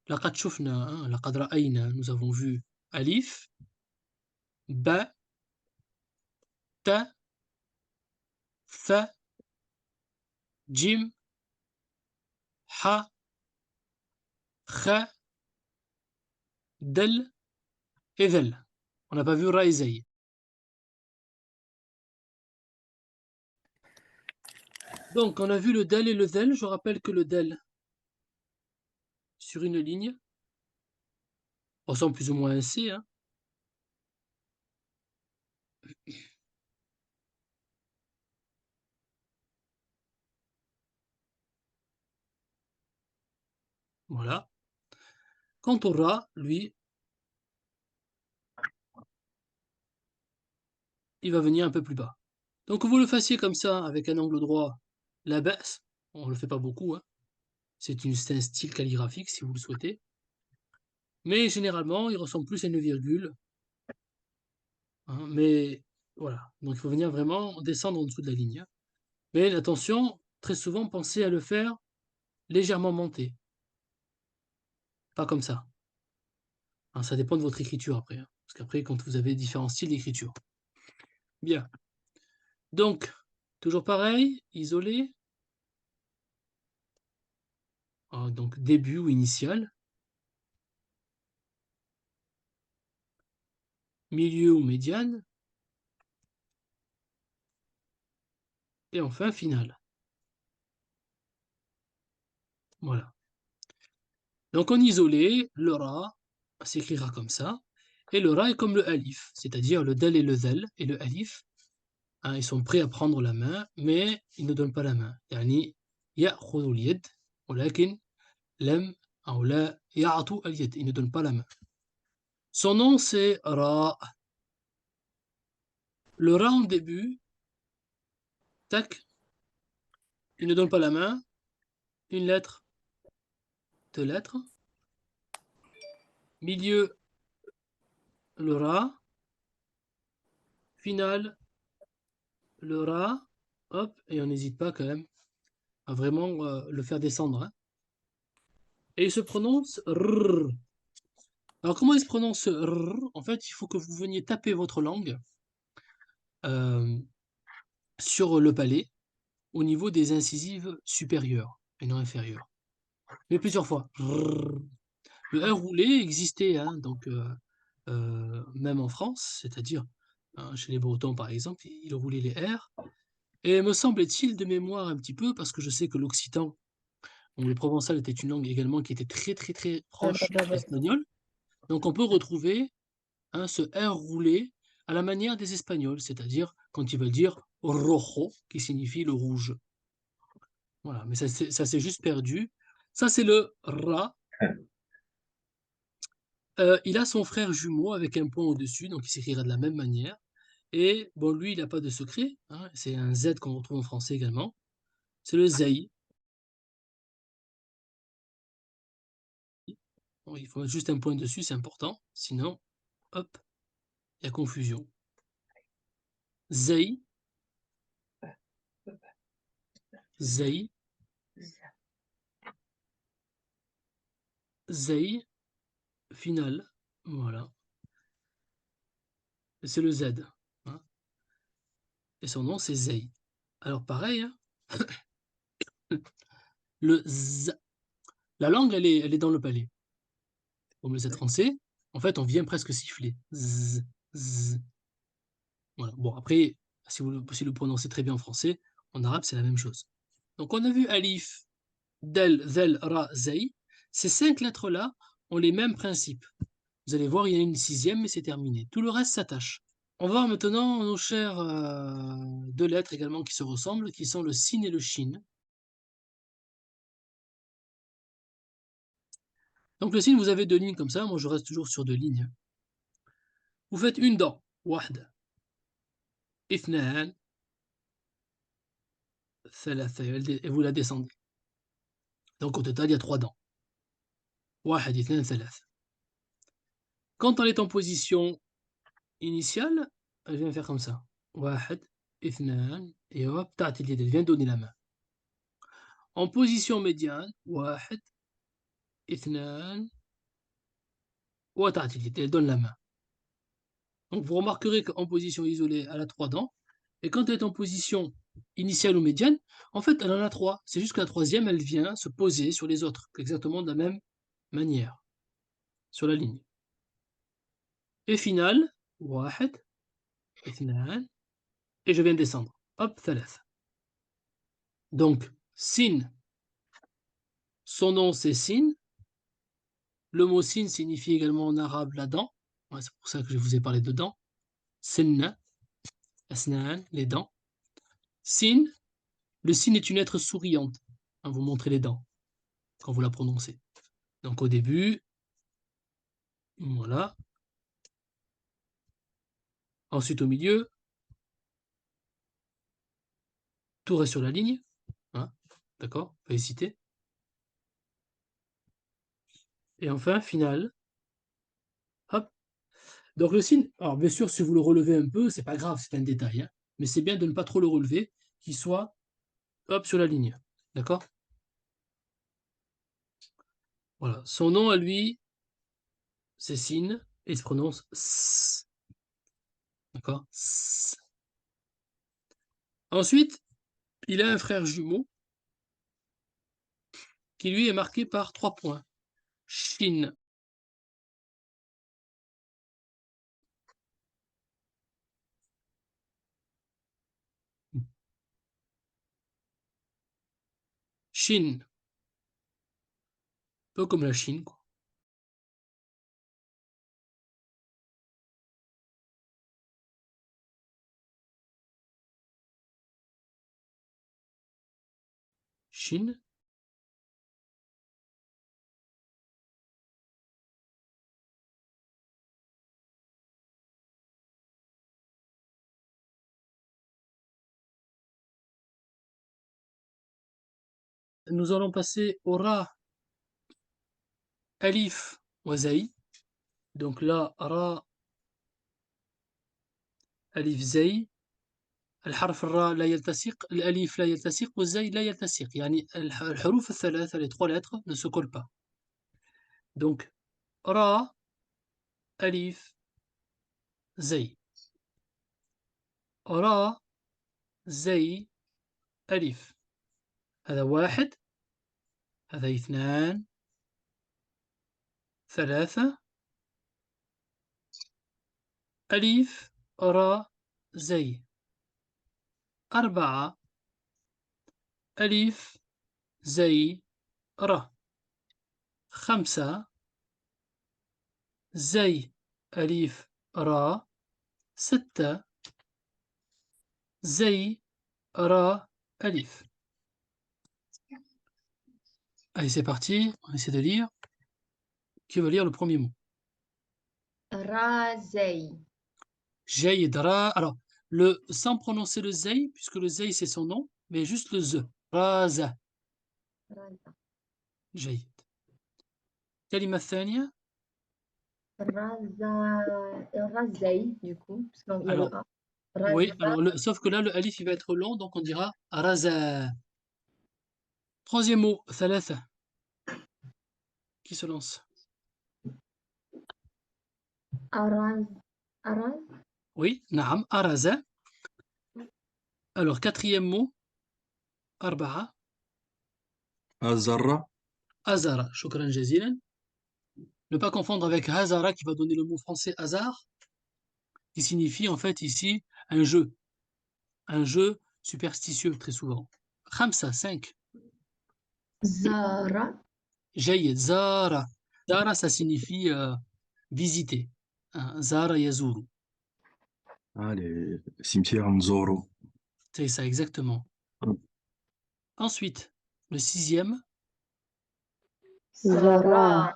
لقد شفنا, hein, لقد رأينا, nous avons vu alif, ba, ta, tha, jim, ha, kha, del et ذل. On n'a pas vu ra et zay. Donc, on a vu le del et le ذل. Je rappelle que le del, sur une ligne, ressemble plus ou moins à un C, hein. Voilà. Quant au ra, lui, il va venir un peu plus bas. Donc, que vous le fassiez comme ça, avec un angle droit, la baisse, on ne le fait pas beaucoup, hein. C'est un style calligraphique, si vous le souhaitez. Mais généralement, il ressemble plus à une virgule, hein, mais voilà. Donc, il faut venir vraiment descendre en dessous de la ligne, hein. Mais attention, très souvent, pensez à le faire légèrement monter. Pas comme ça. Hein, ça dépend de votre écriture après, hein, parce qu'après, quand vous avez différents styles d'écriture. Bien. Donc, toujours pareil, isolé. Ah, donc, début ou initial. Milieu ou médiane. Et enfin, finale. Voilà. Donc, en isolé, le ra s'écrira comme ça. Et le ra est comme le alif, c'est-à-dire le dal et le zel et le alif, hein, ils sont prêts à prendre la main, mais ils ne donnent pas la main. يعني يأخذ اليد ولكن لم أو لا يعطوا اليد. Ils ne donnent pas la main. Son nom c'est Ra. Le Ra en début, tac, il ne donne pas la main. Une lettre, deux lettres. Milieu, le Ra. Finale, le Ra. Hop, et on n'hésite pas quand même à vraiment le faire descendre, hein. Et il se prononce R. Alors comment il se prononce R? En fait, il faut que vous veniez taper votre langue sur le palais au niveau des incisives supérieures et non inférieures. Mais plusieurs fois. R. Le R roulé existait, hein, donc même en France, c'est-à-dire hein, chez les Bretons par exemple, ils roulaient les R. Et me semble-t-il de mémoire un petit peu, parce que je sais que l'occitan, donc le provençal était une langue également qui était très très très proche de l'espagnol. Donc on peut retrouver hein, ce R roulé à la manière des Espagnols, c'est-à-dire quand ils veulent dire rojo, qui signifie le rouge. Voilà, mais ça s'est juste perdu. Ça, c'est le Ra. Il a son frère jumeau avec un point au-dessus, donc il s'écrira de la même manière. Et bon, lui, il n'a pas de secret, hein, c'est un Z qu'on retrouve en français également. C'est le Zay. Bon, il faut mettre juste un point dessus, c'est important. Sinon, hop, il y a confusion. Zay, Zay, Zay, final. Voilà. C'est le Z, hein. Et son nom, c'est Zay. Alors pareil, hein, le Z. La langue, elle est dans le palais. Comme le Z français, en fait, on vient presque siffler. Z, Z. Voilà. Bon, après, si vous le prononcez très bien en français, en arabe, c'est la même chose. Donc, on a vu alif, del, zel, ra, zay. Ces 5 lettres-là ont les mêmes principes. Vous allez voir, il y en a une sixième, mais c'est terminé. Tout le reste s'attache. On va voir maintenant nos chères 2 lettres également qui se ressemblent, qui sont le sin et le shin. Donc le sin, vous avez 2 lignes comme ça. Moi, je reste toujours sur 2 lignes. Vous faites une dent. واحدة. اثنان. ثلاثة. Et vous la descendez. Donc au total, il y a 3 dents. واحد اثنان ثلاثة. Quand on est en position initiale, elle vient faire comme ça. واحد اثنان. Et hop, elle vient donner la main. En position médiane, واحد اثنان elle donne la main. Donc vous remarquerez qu'en position isolée, elle a 3 dents. Et quand elle est en position initiale ou médiane, en fait, elle en a 3. C'est juste que la troisième, elle vient se poser sur les autres, exactement de la même manière, sur la ligne. Et finale, واحد اثنان, et je viens descendre. Hop, ثلاثة. Donc, sin, son nom c'est sin. Le mot sin signifie également en arabe la dent. Ouais, c'est pour ça que je vous ai parlé de dents. Sinna, asnan, les dents. Sin, le sin est une lettre souriante. Hein, vous montrez les dents quand vous la prononcez. Donc au début, voilà. Ensuite au milieu, tout reste sur la ligne. Hein, d'accord, pas hésiter. Et enfin, finale. Hop. Donc le signe, alors bien sûr, si vous le relevez un peu, c'est pas grave, c'est un détail. Hein, mais c'est bien de ne pas trop le relever, qu'il soit hop sur la ligne. D'accord. Voilà. Son nom à lui, c'est Sin, et il se prononce S. D'accord. S. Ensuite, il a un frère jumeau qui lui est marqué par 3 points. Shin. Shin. Un peu comme la Chine, quoi. Shin. Nous allons passer au Ra, Alif, Wazaï. Donc là, Ra, Alif, Zaï. الحرف الراء لا يلتصق الألif لا يلتصق والزاي لا يلتصق يعني الحروف الثلاثة les 3 lettres ne se collent pas. Donc را ألif زي را زي ألف هذا واحد هذا اثنان ثلاثة ألف را زي أربعة ألف زي را خمسة زي ألف را ستة زي را ألف. Allez, c'est parti, on essaie de lire. Qui veut lire le premier mot? Razei. Jaïd, Ra. Alors, sans prononcer le Zay, puisque le Zay c'est son nom, mais juste le Z. Raza. Raza. Jaïd. Kalima Thania. Razei, du coup, parce qu'il y a Alors, le A. oui, Raza. alors, sauf que là, le alif il va être long, donc on dira Raza. Troisième mot, Thalatha. Qui se lance? Araz. Araz. Oui, Naam, Araza. Alors, quatrième mot, Arba'a. Azara. Azara. Shukran jazilan. Ne pas confondre avec Hazara qui va donner le mot français hasard, qui signifie en fait ici un jeu. Un jeu superstitieux très souvent. Khamsa, 5. Zara. Jayyid, Zara. Zara, ça signifie visiter. Hein, Zara yazuru. Ah, les cimetières Nzoro. C'est ça, exactement. Ensuite, le sixième, Zara.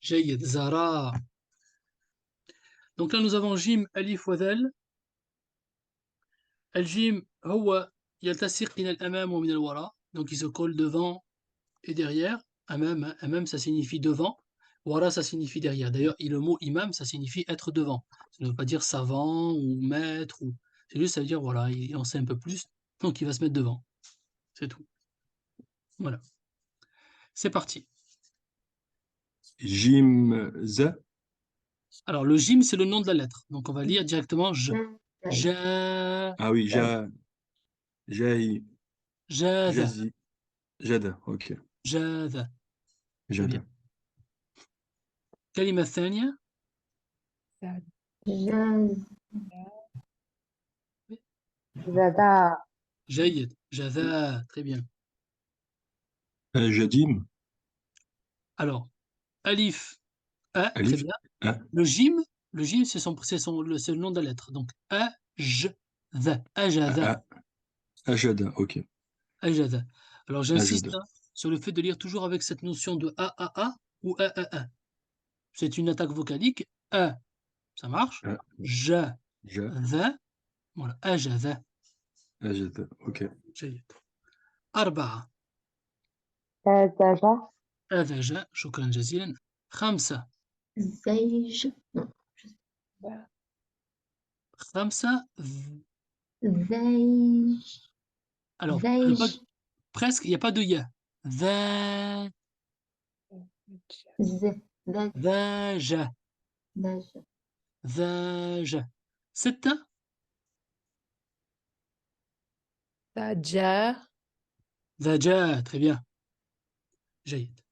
Jayyid, Zara. Donc là, nous avons Jim, Alif, Wadal. الجيم هو يلتصق من الأمام ومن الوراء. Donc il se colle devant et derrière. Amam, amam, ça signifie devant. Wara, ça signifie derrière. D'ailleurs, le mot imam, ça signifie être devant. Ça ne veut pas dire savant ou maître. C'est juste, ça veut dire, voilà, il en sait un peu plus, donc il va se mettre devant. C'est tout. Voilà. C'est parti. Jim Z. Alors, le jim, c'est le nom de la lettre. Donc, on va lire directement j. زي Ja, Ah oui, Jahi, jada, Jazi, Jada, ok. jada. Très bien. Jada. كلمة الثانية جاز جدع جيد. جذا. Très bien. Jadim, Alors, alif, a, très Alif, bien. A, Le jim, c'est le nom de la lettre. Donc, a, j, the, ajada, A, Ajada, ok. ajada. Alors, j'insiste Ajada. hein, sur le fait de lire toujours avec cette notion de a ou a. C'est une attaque vocalique. A, ça marche. A, Ja, Ja, the, voilà. Ajada. Ajada, ok. جيد. أربعة. زجاجة هذا جاء. شكرا جزيلا. خمسة. زيج خمسة. زيج Alors, زيج presque, il n'y a pas de ya. ذا. ز ذا ذاج. داج ذاج. ستة. ذا جاء ذاجا. Très bien. جيد.